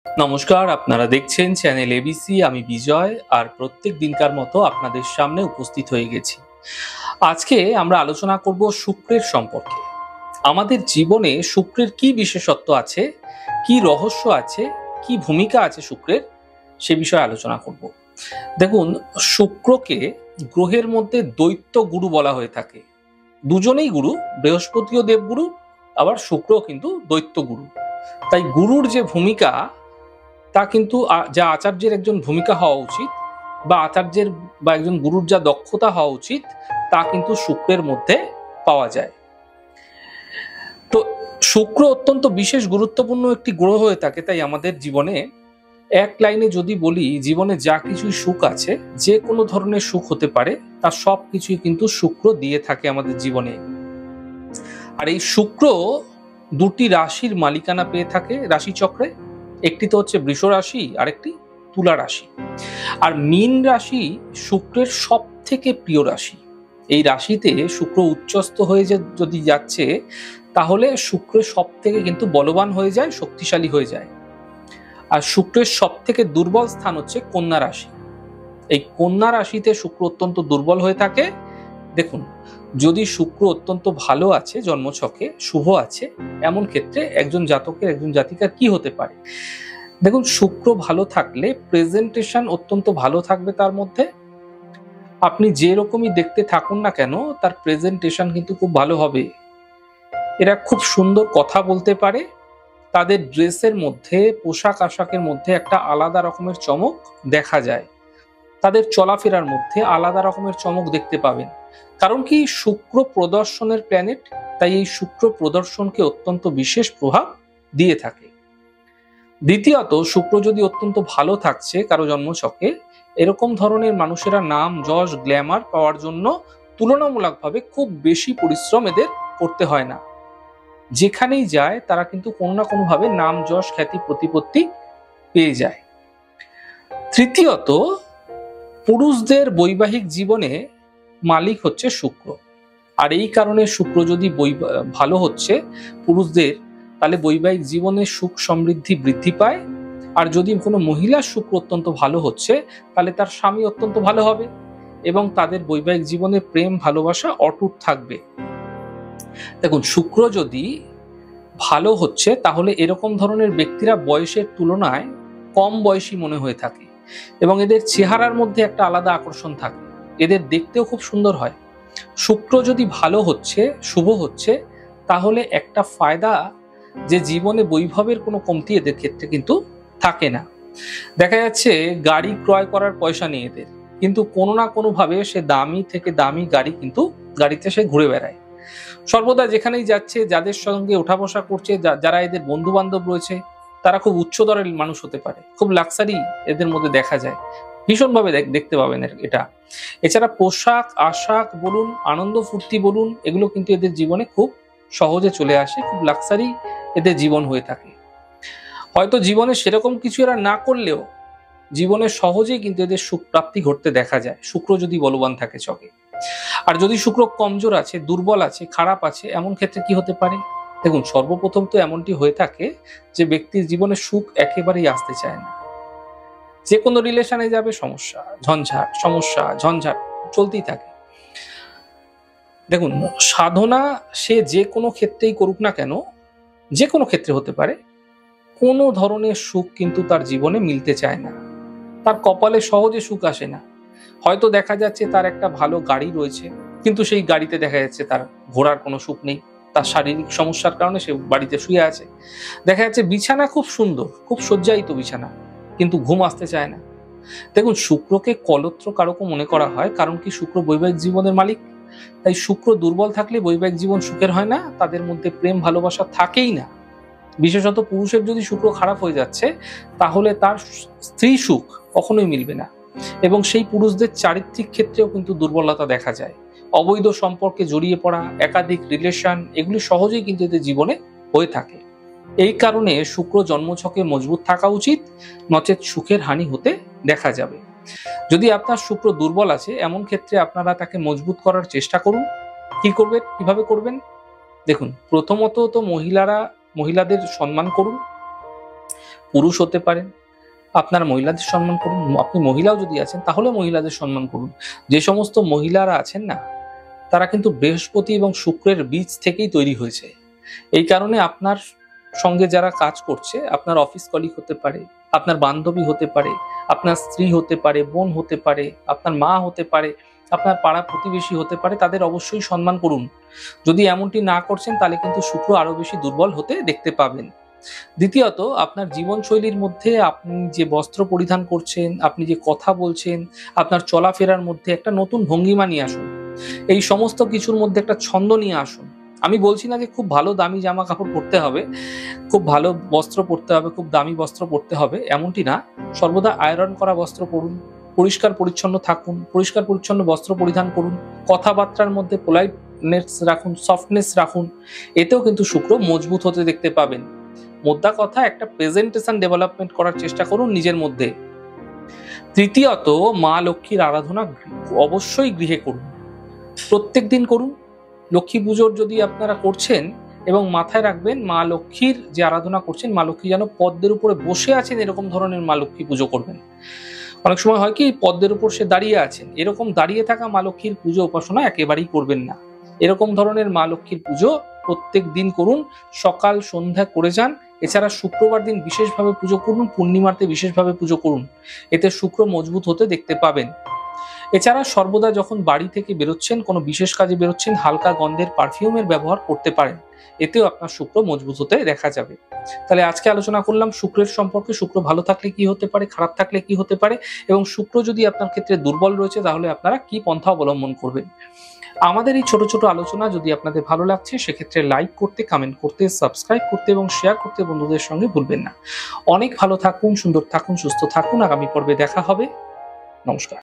নমস্কার, আপনারা দেখছেন চ্যানেল এবিসি। আমি বিজয়, আর প্রত্যেক দিনকার মতো আপনাদের সামনে উপস্থিত হয়ে গেছি। আজকে আমরা আলোচনা করব শুক্রের সম্পর্কে। আমাদের জীবনে শুক্রের কি বিশেষত্ব আছে, কি রহস্য আছে, কি ভূমিকা আছে শুক্রের, সে বিষয়ে আলোচনা করব। দেখুন, শুক্রকে গ্রহের মধ্যে দৈত্য গুরু বলা হয়ে থাকে। দুজনেই গুরু, বৃহস্পতিও দেবগুরু, আবার শুক্রও কিন্তু দৈত্য গুরু। তাই গুরুর যে ভূমিকা, তা কিন্তু যা আচার্যের একজন ভূমিকা হওয়া উচিত, বা আচার্যের বা একজন গুরুর যা দক্ষতা হওয়া উচিত, তা কিন্তু শুক্রের মধ্যে পাওয়া যায়। তো শুক্র অত্যন্ত বিশেষ গুরুত্বপূর্ণ একটি গ্রহ হয়ে থাকে। তাই আমাদের জীবনে এক লাইনে যদি বলি, জীবনে যা কিছুই সুখ আছে, যে কোনো ধরনের সুখ হতে পারে, তার সব কিছুই কিন্তু শুক্র দিয়ে থাকে আমাদের জীবনে। আর এই শুক্র দুটি রাশির মালিকানা পেয়ে থাকে রাশিচক্রে। একটি তো হচ্ছে বৃষ রাশি, আর একটি তুলা রাশি। আর মীন রাশি শুক্রের সব থেকে প্রিয় রাশি। এই রাশিতে শুক্র উচ্চস্থ হয়ে যদি যাচ্ছে, তাহলে শুক্রের সব থেকে কিন্তু বলবান হয়ে যায়, শক্তিশালী হয়ে যায়। আর শুক্রের সব থেকে দুর্বল স্থান হচ্ছে কন্যা রাশি। এই কন্যা রাশিতে শুক্র অত্যন্ত দুর্বল হয়ে থাকে। দেখুন, যদি শুক্র অত্যন্ত ভালো আছে, জন্মছকে শুভ আছে, এমন ক্ষেত্রে একজন জাতকের, একজন জাতিকার কি হতে পারে? দেখুন, শুক্র ভালো থাকলে প্রেজেন্টেশন অত্যন্ত ভালো থাকবে। তার মধ্যে আপনি যে রকমই দেখতে থাকুন না কেন, তার প্রেজেন্টেশন কিন্তু খুব ভালো হবে। এরা খুব সুন্দর কথা বলতে পারে। তাদের ড্রেসের মধ্যে, পোশাক আশাকের মধ্যে একটা আলাদা রকমের চমক দেখা যায়। তাদের চলাফেরার মধ্যে আলাদা রকমের চমক দেখতে পাবেন। কারণ কি, শুক্র প্রদর্শনের প্ল্যানেট। তাই এই শুক্র প্রদর্শনকে অত্যন্ত বিশেষ প্রভাব দিয়ে থাকে। দ্বিতীয়ত, শুক্র যদি অত্যন্ত ভালো থাকছে কারো জন্মছকে, এরকম ধরনের মানুষেরা নাম, যশ, গ্ল্যামার পাওয়ার জন্য তুলনামূলকভাবে খুব বেশি পরিশ্রম এদের করতে হয় না। যেখানেই যায় তারা কিন্তু কোনো না কোনো ভাবে নাম, যশ, খ্যাতি, প্রতিপত্তি পেয়ে যায়। তৃতীয়ত, পুরুষদের বৈবাহিক জীবনে মালিক হচ্ছে শুক্র। আর এই কারণে শুক্র যদি ভালো হচ্ছে পুরুষদের, তাহলে বৈবাহিক জীবনে সুখ সমৃদ্ধি বৃদ্ধি পায়। আর যদি কোনো মহিলার শুক্র অত্যন্ত ভালো হচ্ছে, তাহলে তার স্বামী অত্যন্ত ভালো হবে এবং তাদের বৈবাহিক জীবনে প্রেম, ভালোবাসা অটুট থাকবে। দেখুন, শুক্র যদি ভালো হচ্ছে, তাহলে এরকম ধরনের ব্যক্তিরা বয়সের তুলনায় কম বয়সী মনে হয়ে থাকে এবং এদের চেহারার মধ্যে একটা আলাদা আকর্ষণ থাকে। এদের দেখতেও খুব সুন্দর হয়। শুক্র যদি ভালো হচ্ছে, শুভ হচ্ছে, তাহলে একটা ফায়দা, যে জীবনে বৈভবের কোনো কমতি এদের ক্ষেত্রে কিন্তু থাকে না। দেখা যাচ্ছে গাড়ি ক্রয় করার পয়সা নেই এদের, কিন্তু কোনো না কোনো ভাবে সে দামি থেকে দামি গাড়ি কিন্তু গাড়িতে সে ঘুরে বেড়ায়। সর্বদা যেখানেই যাচ্ছে, যাদের সঙ্গে ওঠা বসা করছে, যারা এদের বন্ধু বান্ধব রয়েছে, তারা খুব উচ্চদরের মানুষ হতে পারে। খুব লাক্সারি এদের মধ্যে দেখা যায়, ভীষণভাবে দেখতে পাবেন এটা। এছাড়া পোশাক আশাক বলুন, আনন্দ ফুর্তি বলুন, এগুলো কিন্তু এদের জীবনে খুব সহজে চলে আসে। খুব লাক্সারি এদের জীবন হয়ে থাকে। হয়তো জীবনে সেরকম কিছু এরা না করলেও জীবনে সহজেই কিন্তু এদের সুখ প্রাপ্তি ঘটতে দেখা যায়, শুক্র যদি বলবান থাকে চকে। আর যদি শুক্র কমজোর আছে, দুর্বল আছে, খারাপ আছে, এমন ক্ষেত্রে কি হতে পারে? দেখুন, সর্বপ্রথম তো এমনটি হয়ে থাকে যে ব্যক্তির জীবনে সুখ একেবারেই আসতে চায় না। যে কোনো রিলেশনে যাবে, সমস্যা, ঝঞ্ঝাট, সমস্যা, ঝঞ্ঝাট চলতেই থাকে। দেখুন, সাধনা সে যে কোনো ক্ষেত্রেই করুক না কেন, যে কোনো ক্ষেত্রে হতে পারে, কোনো ধরনের সুখ কিন্তু তার জীবনে মিলতে চায় না। তার কপালে সহজে সুখ আসে না। হয়তো দেখা যাচ্ছে তার একটা ভালো গাড়ি রয়েছে, কিন্তু সেই গাড়িতে দেখা যাচ্ছে তার ঘোরার কোনো সুখ নেই। তার শারীরিক সমস্যার কারণে সে বাড়িতে শুয়ে আছে। দেখা যাচ্ছে বিছানা খুব সুন্দর, খুব সজ্জায়িত বিছানা, কিন্তু ঘুম আসতে চায় না। দেখুন, শুক্রকে কলত্র কারকও মনে করা হয়। কারণ কি, শুক্র বৈবাহিক জীবনের মালিক। তাই শুক্র দুর্বল থাকলে বৈবাহিক জীবন সুখের হয় না, তাদের মধ্যে প্রেম ভালোবাসা থাকেই না। বিশেষত পুরুষের যদি শুক্র খারাপ হয়ে যাচ্ছে, তাহলে তার স্ত্রী সুখ কখনোই মিলবে না। এবং সেই পুরুষদের চারিত্রিক ক্ষেত্রেও কিন্তু দুর্বলতা দেখা যায়। অবৈধ সম্পর্কে জড়িয়ে পড়া, একাধিক রিলেশন, এগুলি সহজেই কিন্তু এদের জীবনে হয়ে থাকে। এই কারণে শুক্র জন্মছকে মজবুত থাকা উচিত, নচেত সুখের হানি হতে দেখা যাবে। যদি আপনার শুক্র দুর্বল আছে, এমন ক্ষেত্রে আপনারা তাকে মজবুত করার চেষ্টা করুন। কি করবেন, কিভাবে করবেন? দেখুন, প্রথমত তো মহিলাদের সম্মান করুন। পুরুষ হতে পারেন, আপনার মহিলাদের সম্মান করুন। আপনি মহিলাও যদি আছেন তাহলে মহিলাদের সম্মান করুন। যে সমস্ত মহিলারা আছেন না, তারা কিন্তু বৃহস্পতি এবং শুক্রের বীজ থেকেই তৈরি হয়েছে। এই কারণে আপনার সঙ্গে যারা কাজ করছে, আপনার অফিস কলিগ হতে পারে, আপনার বান্ধবী হতে পারে, আপনার স্ত্রী হতে পারে, বোন হতে পারে, আপনার মা হতে পারে, আপনার পাড়া প্রতিবেশী হতে পারে, তাদের অবশ্যই সম্মান করুন। যদি এমনটি না করছেন তাহলে কিন্তু শুক্র আরো বেশি দুর্বল হতে দেখতে পাবেন। দ্বিতীয়ত, আপনার জীবনশৈলীর মধ্যে আপনি যে বস্ত্র পরিধান করছেন, আপনি যে কথা বলছেন, আপনার চলাফেরার মধ্যে একটা নতুন ভঙ্গিমা নিয়ে আসুন। এই সমস্ত কিছুর মধ্যে একটা ছন্দ নিয়ে আসুন। আমি বলছি না যে খুব ভালো দামি জামা কাপড় পরতে হবে, খুব ভালো বস্ত্র পরতে হবে, খুব দামি বস্ত্র পরতে হবে, এমনটি না। সর্বদা আয়রন করা বস্ত্র পরুন, পরিষ্কার পরিচ্ছন্ন থাকুন, পরিষ্কার পরিচ্ছন্ন বস্ত্র পরিধান করুন, কথাবার্তার মধ্যে পোলাইটনেস রাখুন, সফটনেস রাখুন। এতেও কিন্তু শুক্র মজবুত হতে দেখতে পাবেন। মোদ্দা কথা, একটা প্রেজেন্টেশন ডেভেলপমেন্ট করার চেষ্টা করুন নিজের মধ্যে। তৃতীয়ত, মা লক্ষ্মীর আরাধনা অবশ্যই গৃহে করুন, প্রত্যেক দিন করুন। লক্ষ্মী পুজোর যদি আপনারা করছেন, এবং মাথায় রাখবেন মা লক্ষ্মীর যে আরাধনা করছেন, মা লক্ষ্মী যেন পদ্মের উপরে বসে আছেন এরকম ধরনের মা লক্ষ্মী পুজো করবেন। অনেক সময় হয় কি, পদ্মের উপর সে দাঁড়িয়ে আছেন, এরকম দাঁড়িয়ে থাকা মা লক্ষ্মীর পুজো উপাসনা একেবারেই করবেন না। এরকম ধরনের মা লক্ষ্মীর পুজো প্রত্যেক দিন করুন, সকাল সন্ধ্যা করে যান। এছাড়া শুক্রবার দিন বিশেষভাবে পুজো করুন, পূর্ণিমাতে বিশেষভাবে পুজো করুন। এতে শুক্র মজবুত হতে দেখতে পাবেন। এছাড়া সর্বদা যখন বাড়ি থেকে বেরোচ্ছেন, কোনো বিশেষ কাজে বেরোচ্ছেন, হালকা গন্ধের পারফিউমের ব্যবহার করতে পারেন। এতেও আপনার শুক্র মজবুত হতে দেখা যাবে। তাহলে আজকে আলোচনা করলাম শুক্রের সম্পর্কে। শুক্র ভালো থাকলে কি হতে পারে, খারাপ থাকলে কি হতে পারে, এবং শুক্র যদি আপনার ক্ষেত্রে দুর্বল রয়েছে তাহলে আপনারা কি পন্থা অবলম্বন করবেন। আমাদের এই ছোট ছোট আলোচনা যদি আপনাদের ভালো লাগছে, সেক্ষেত্রে লাইক করতে, কমেন্ট করতে, সাবস্ক্রাইব করতে এবং শেয়ার করতে বন্ধুদের সঙ্গে ভুলবেন না। অনেক ভালো থাকুন, সুন্দর থাকুন, সুস্থ থাকুন। আগামী পর্বে দেখা হবে। নমস্কার।